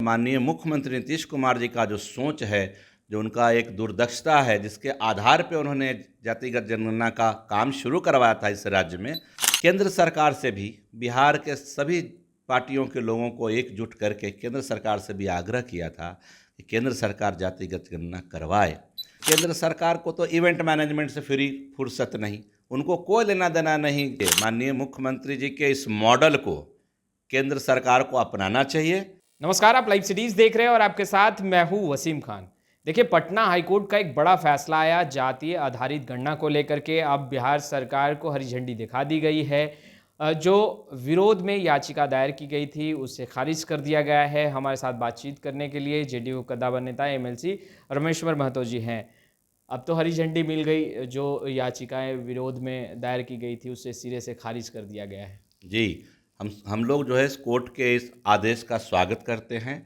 माननीय मुख्यमंत्री नीतीश कुमार जी का जो सोच है, जो उनका एक दूरदर्शिता है, जिसके आधार पे उन्होंने जातिगत जनगणना का काम शुरू करवाया था इस राज्य में, केंद्र सरकार से भी बिहार के सभी पार्टियों के लोगों को एकजुट करके केंद्र सरकार से भी आग्रह किया था कि केंद्र सरकार जातिगत गणना करवाए। केंद्र सरकार को तो इवेंट मैनेजमेंट से फ्री फुर्सत नहीं, उनको कोई लेना देना नहीं। माननीय मुख्यमंत्री जी के इस मॉडल को केंद्र सरकार को अपनाना चाहिए। नमस्कार, आप लाइव सिटीज देख रहे हैं और आपके साथ मैं हूं वसीम खान। देखिए, पटना हाईकोर्ट का एक बड़ा फैसला आया जातीय आधारित गणना को लेकर के। अब बिहार सरकार को हरी झंडी दिखा दी गई है। जो विरोध में याचिका दायर की गई थी उसे खारिज कर दिया गया है। हमारे साथ बातचीत करने के लिए जेडीयू कद्दावर नेता एमएलसी रमेश्वर महतो जी हैं। अब तो हरी झंडी मिल गई, जो याचिकाएं विरोध में दायर की गई थी उसे सिरे से खारिज कर दिया गया है। जी, हम लोग जो है इस कोर्ट के इस आदेश का स्वागत करते हैं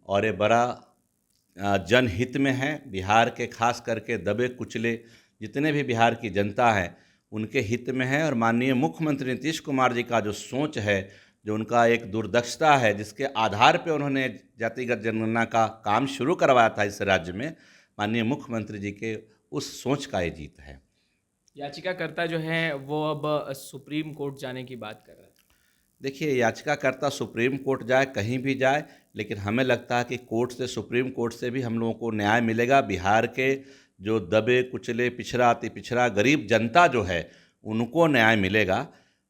और ये बड़ा जनहित में है। बिहार के खास करके दबे कुचले जितने भी बिहार की जनता है उनके हित में है। और माननीय मुख्यमंत्री नीतीश कुमार जी का जो सोच है, जो उनका एक दूरदर्शिता है, जिसके आधार पे उन्होंने जातिगत जनगणना का काम शुरू करवाया था इस राज्य में, माननीय मुख्यमंत्री जी के उस सोच का ये जीत है। याचिकाकर्ता जो हैं वो अब सुप्रीम कोर्ट जाने की बात कर रहे हैं। देखिए, याचिकाकर्ता सुप्रीम कोर्ट जाए, कहीं भी जाए, लेकिन हमें लगता है कि कोर्ट से, सुप्रीम कोर्ट से भी हम लोगों को न्याय मिलेगा। बिहार के जो दबे कुचले पिछड़ा अति पिछड़ा गरीब जनता जो है उनको न्याय मिलेगा।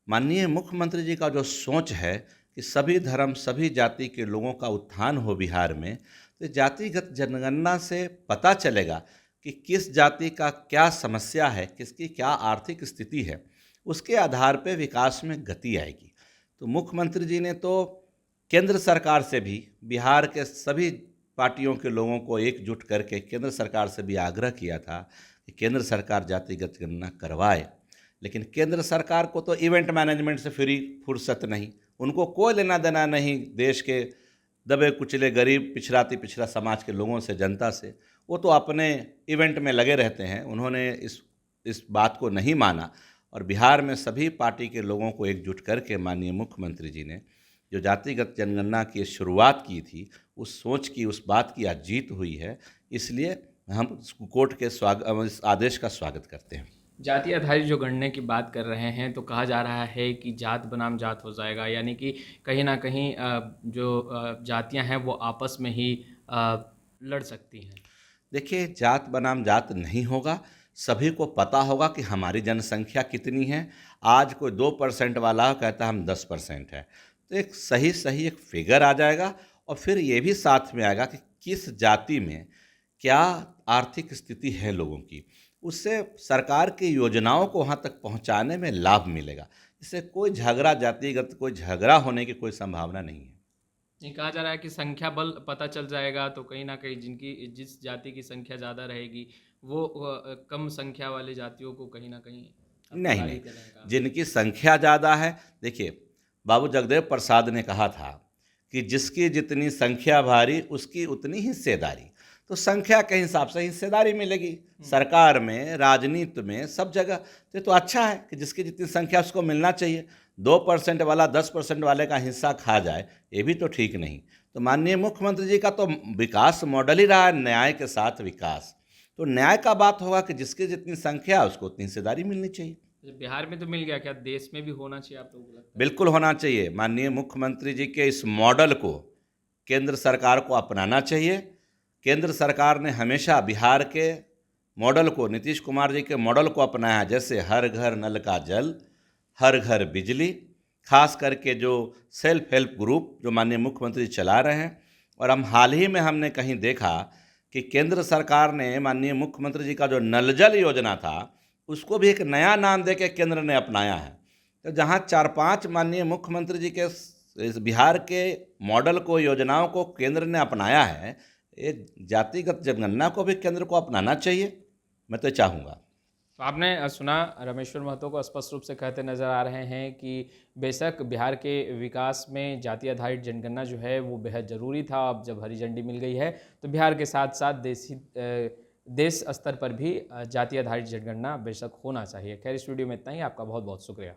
माननीय मुख्यमंत्री जी का जो सोच है कि सभी धर्म सभी जाति के लोगों का उत्थान हो बिहार में, तो जातिगत जनगणना से पता चलेगा कि किस जाति का क्या समस्या है, किसकी क्या आर्थिक स्थिति है, उसके आधार पर विकास में गति आएगी। तो मुख्यमंत्री जी ने तो केंद्र सरकार से भी बिहार के सभी पार्टियों के लोगों को एकजुट करके केंद्र सरकार से भी आग्रह किया था कि केंद्र सरकार जातिगत गणना करवाए। लेकिन केंद्र सरकार को तो इवेंट मैनेजमेंट से फ्री फुर्सत नहीं, उनको कोई लेना देना नहीं देश के दबे कुचले गरीब पिछड़ा अति पिछड़ा समाज के लोगों से, जनता से। वो तो अपने इवेंट में लगे रहते हैं। उन्होंने इस बात को नहीं माना और बिहार में सभी पार्टी के लोगों को एकजुट करके माननीय मुख्यमंत्री जी ने जो जातिगत जनगणना की शुरुआत की थी, उस सोच की, उस बात की आज जीत हुई है। इसलिए हम कोर्ट के इस आदेश का स्वागत करते हैं। जाति आधारित जो गणना की बात कर रहे हैं तो कहा जा रहा है कि जात बनाम जात हो जाएगा, यानी कि कहीं ना कहीं जो जातियां हैं वो आपस में ही लड़ सकती हैं। देखिए, जात बनाम जात नहीं होगा। सभी को पता होगा कि हमारी जनसंख्या कितनी है। आज कोई 2% वाला कहता हम 10% है, तो एक सही एक फिगर आ जाएगा और फिर ये भी साथ में आएगा कि किस जाति में क्या आर्थिक स्थिति है लोगों की। उससे सरकार की योजनाओं को वहाँ तक पहुँचाने में लाभ मिलेगा। इससे कोई झगड़ा, जातिगत कोई झगड़ा होने की कोई संभावना नहीं है। ये कहा जा रहा है कि संख्या बल पता चल जाएगा, तो कहीं ना कहीं जिस जाति की संख्या ज़्यादा रहेगी वो कम संख्या वाले जातियों को कहीं ना कहीं नहीं, जिनकी संख्या ज़्यादा है, देखिए बाबू जगदेव प्रसाद ने कहा था कि जिसकी जितनी संख्या भारी उसकी उतनी हिस्सेदारी। तो संख्या के हिसाब से हिस्सेदारी मिलेगी सरकार में, राजनीति में, सब जगह। तो अच्छा है कि जिसकी जितनी संख्या उसको मिलना चाहिए। 2% वाला 10% वाले का हिस्सा खा जाए, ये भी तो ठीक नहीं। तो माननीय मुख्यमंत्री जी का तो विकास मॉडल ही रहा है, न्याय के साथ विकास। तो न्याय का बात होगा कि जिसकी जितनी संख्या उसको उतनी हिस्सेदारी मिलनी चाहिए। बिहार में तो मिल गया, क्या देश में भी होना चाहिए आप लोगों को लगता है? बिल्कुल होना चाहिए। माननीय मुख्यमंत्री जी के इस मॉडल को केंद्र सरकार को अपनाना चाहिए। केंद्र सरकार ने हमेशा बिहार के मॉडल को, नीतीश कुमार जी के मॉडल को अपनाया, जैसे हर घर नल का जल, हर घर बिजली, खास करके जो सेल्फ हेल्प ग्रुप जो माननीय मुख्यमंत्री चला रहे हैं। और हम हाल ही में हमने कहीं देखा कि केंद्र सरकार ने माननीय मुख्यमंत्री जी का जो नल जल योजना था उसको भी एक नया नाम देके केंद्र ने अपनाया है। तो जहाँ 4-5 माननीय मुख्यमंत्री जी के इस बिहार के मॉडल को, योजनाओं को केंद्र ने अपनाया है, ये जातिगत जनगणना को भी केंद्र को अपनाना चाहिए, मैं तो चाहूँगा। तो आपने सुना, रमेश्वर महतो को स्पष्ट रूप से कहते नजर आ रहे हैं कि बेशक बिहार के विकास में जाति आधारित जनगणना जो है वो बेहद ज़रूरी था। अब जब हरी झंडी मिल गई है तो बिहार के साथ साथ देश स्तर पर भी जाति आधारित जनगणना बेशक होना चाहिए। खैर, इस वीडियो में इतना ही। आपका बहुत बहुत शुक्रिया।